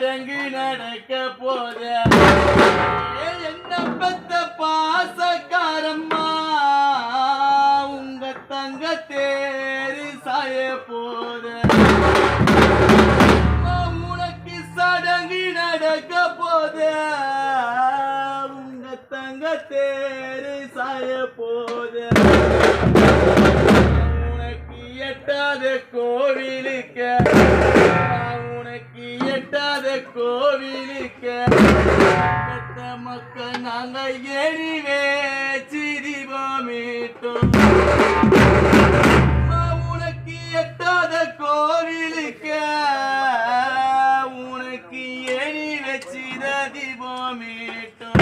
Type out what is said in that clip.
சடங்கு நடக்க போத என்ன பெத்த பாசக்காரம்மா உங்க தங்க தேரு சாய போத உனக்கு சடங்கு நடக்க போத உங்க தங்க தேரு சாய போத உனக்கு எட்டாத கோவிலுக்கு உனக்கு எட்டாத கோவிலுக்கு பெத்த மக்கள் நாங்க ஏறி வேச்சி தீபமிட்டோம் உனக்கு எட்டாத கோவிலுக்கு உனக்கு ஏறி வச்சித தீபமிட்டோம்